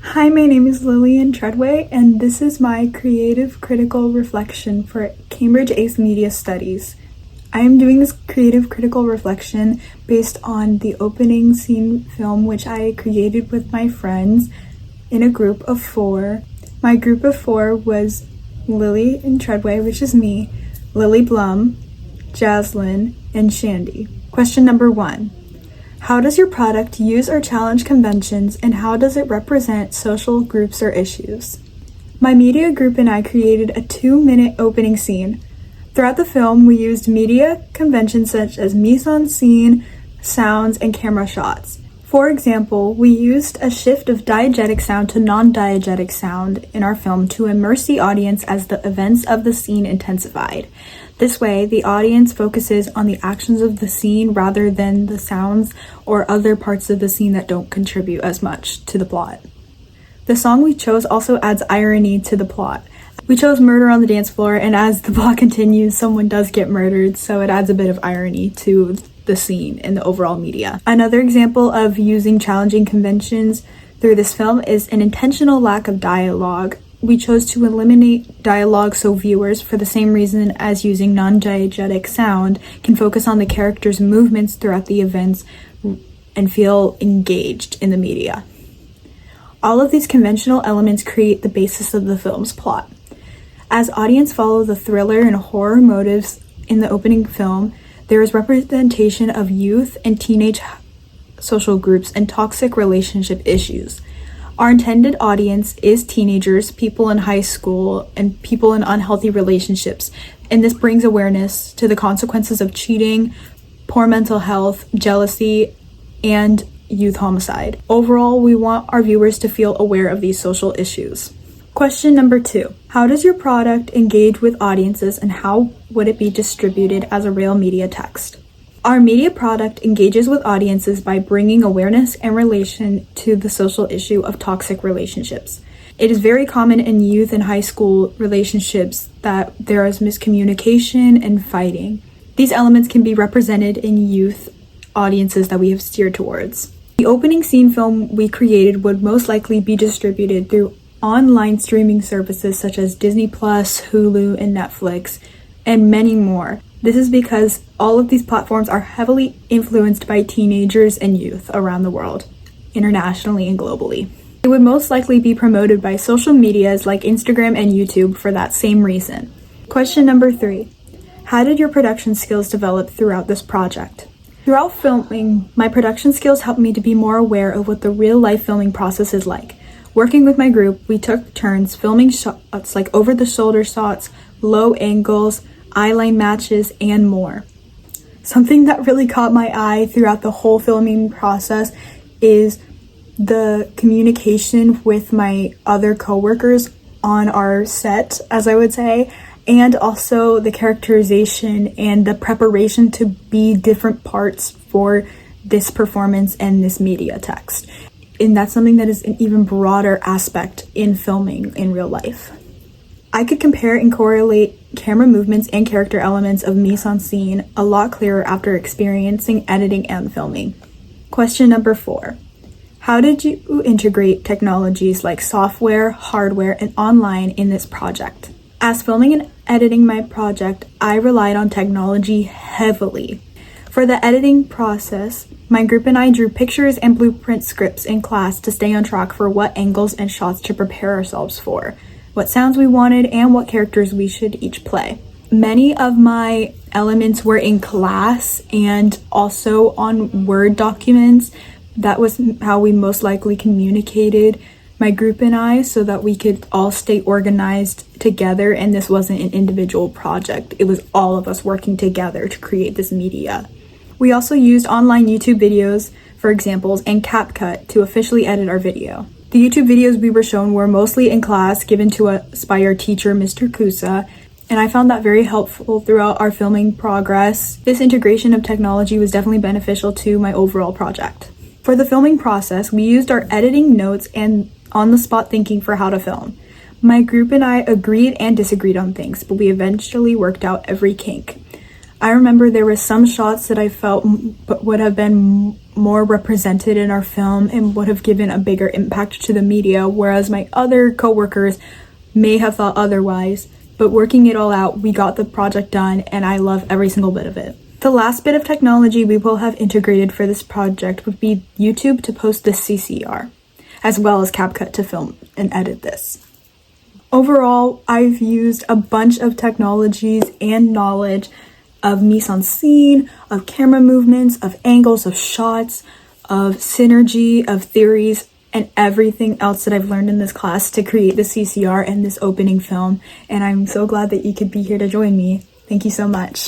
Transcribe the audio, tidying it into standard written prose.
Hi, my name is Lillian Treadway, and this is my creative critical reflection for Cambridge Aice Media Studies. I am doing this creative critical reflection based on the opening scene film which I created with my friends in a group of 4. My group of 4 was Lillian Treadway, which is me, Lily Blum, Jaslyn, and Shandy. Question number 1. How does your product use or challenge conventions, and how does it represent social groups or issues? My media group and I created a 2-minute opening scene. Throughout the film, we used media conventions such as mise-en-scene, sounds, and camera shots. For example, we used a shift of diegetic sound to non-diegetic sound in our film to immerse the audience as the events of the scene intensified. This way, the audience focuses on the actions of the scene rather than the sounds or other parts of the scene that don't contribute as much to the plot. The song we chose also adds irony to the plot. We chose Murder on the Dance Floor, and as the plot continues, someone does get murdered, so it adds a bit of irony to the scene and the overall media. Another example of using challenging conventions through this film is an intentional lack of dialogue. We chose to eliminate dialogue so viewers, for the same reason as using non-diegetic sound, can focus on the characters' movements throughout the events and feel engaged in the media. All of these conventional elements create the basis of the film's plot. As audience follow the thriller and horror motives in the opening film, there is representation of youth and teenage social groups and toxic relationship issues. Our intended audience is teenagers, people in high school, and people in unhealthy relationships, and this brings awareness to the consequences of cheating, poor mental health, jealousy, and youth homicide. Overall, we want our viewers to feel aware of these social issues. Question number 2. How does your product engage with audiences, and how would it be distributed as a real media text? Our media product engages with audiences by bringing awareness and relation to the social issue of toxic relationships. It is very common in youth and high school relationships that there is miscommunication and fighting. These elements can be represented in youth audiences that we have steered towards. The opening scene film we created would most likely be distributed through online streaming services such as Disney+, Hulu, and Netflix, and many more. This is because all of these platforms are heavily influenced by teenagers and youth around the world, internationally and globally. It would most likely be promoted by social medias like Instagram and YouTube for that same reason. Question number 3. How did your production skills develop throughout this project? Throughout filming, my production skills helped me to be more aware of what the real-life filming process is like. Working with my group, we took turns filming shots like over-the-shoulder shots, low angles, eyeline matches, and more. Something that really caught my eye throughout the whole filming process is the communication with my other coworkers on our set, as I would say, and also the characterization and the preparation to be different parts for this performance and this media text. And that's something that is an even broader aspect in filming in real life. I could compare and correlate camera movements and character elements of mise-en-scene a lot clearer after experiencing editing and filming. Question number 4. How did you integrate technologies like software, hardware, and online in this project? As filming and editing my project, I relied on technology heavily. For the editing process, my group and I drew pictures and blueprint scripts in class to stay on track for what angles and shots to prepare ourselves for, what sounds we wanted, and what characters we should each play. Many of my elements were in class and also on Word documents. That was how we most likely communicated, my group and I, so that we could all stay organized together, and this wasn't an individual project. It was all of us working together to create this media. We also used online YouTube videos for examples and CapCut to officially edit our video. The YouTube videos we were shown were mostly in class, given to us by our teacher, Mr. Kusa, and I found that very helpful throughout our filming progress. This integration of technology was definitely beneficial to my overall project. For the filming process, we used our editing notes and on-the-spot thinking for how to film. My group and I agreed and disagreed on things, but we eventually worked out every kink. I remember there were some shots that I felt would have been more represented in our film and would have given a bigger impact to the media, whereas my other coworkers may have thought otherwise. But working it all out, we got the project done, and I love every single bit of it. The last bit of technology we will have integrated for this project would be YouTube to post the CCR, as well as CapCut to film and edit this. Overall, I've used a bunch of technologies and knowledge of mise-en-scene, of camera movements, of angles, of shots, of synergy, of theories, and everything else that I've learned in this class to create the CCR and this opening film. And I'm so glad that you could be here to join me. Thank you so much.